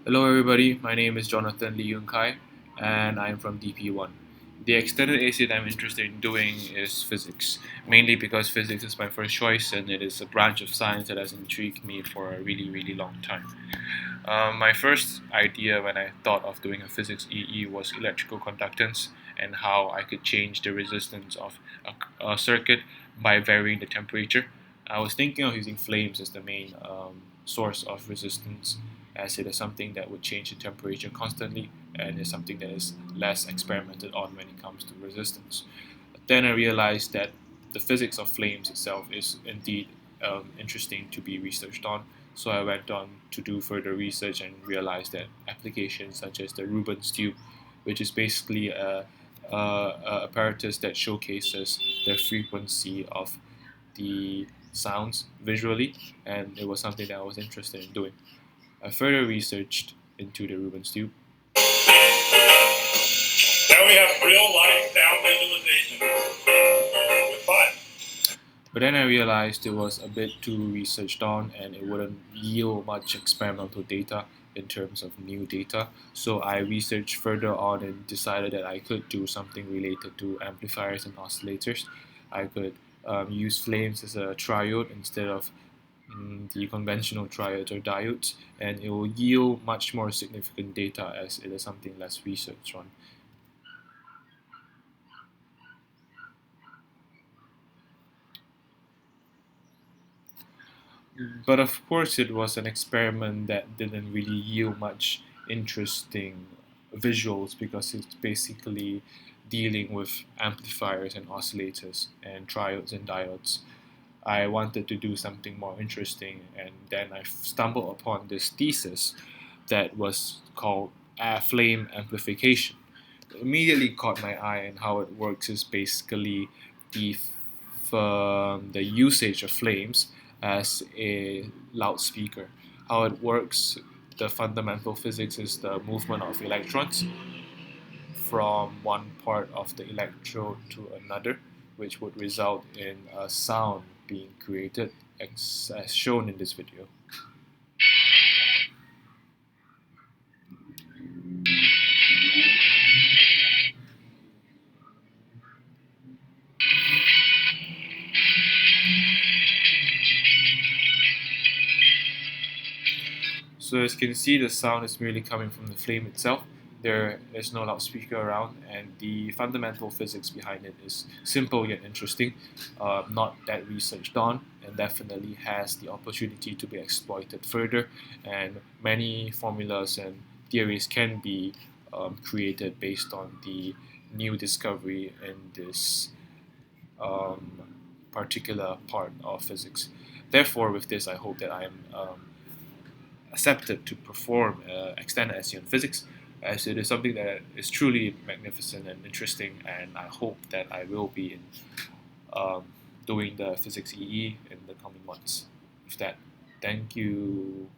Hello everybody, my name is Jonathan Lee Yun Kai and I'm from DP1. The extended AC that I'm interested in doing is physics, mainly because physics is my first choice and it is a branch of science that has intrigued me for a really long time. My first idea when I thought of doing a physics EE was electrical conductance and how I could change the resistance of a circuit by varying the temperature. I was thinking of using flames as the main source of resistance, as it is something that would change the temperature constantly and is something that is less experimented on when it comes to resistance. But then I realized that the physics of flames itself is indeed interesting to be researched on, so I went on to do further research and realized that applications such as the Rubens tube, which is basically a apparatus that showcases the frequency of the sounds visually, and it was something that I was interested in doing. I further researched into the Rubens tube. Now we have real life sound visualization with fun. But then I realized it was a bit too researched on and it wouldn't yield much experimental data in terms of new data. So I researched further on and decided that I could do something related to amplifiers and oscillators. I could use flames as a triode instead of the conventional triodes or diodes, and it will yield much more significant data as it is something less researched on. But of course, it was an experiment that didn't really yield much interesting visuals because it's basically dealing with amplifiers and oscillators and triodes and diodes. I wanted to do something more interesting, and then I stumbled upon this thesis that was called flame amplification. It immediately caught my eye, and how it works is basically the the usage of flames as a loudspeaker. How it works, the fundamental physics is the movement of electrons from one part of the electrode to another, which would result in a sound being created as shown in this video. So as you can see, the sound is merely coming from the flame itself. There is no loudspeaker around, and the fundamental physics behind it is simple yet interesting, not that researched on, and definitely has the opportunity to be exploited further. And many formulas and theories can be created based on the new discovery in this um, particular part of physics. Therefore, with this, I hope that I am accepted to perform extended essay on physics, as it is something that is truly magnificent and interesting, and I hope that I will be in um, doing the physics EE in the coming months. With that, thank you.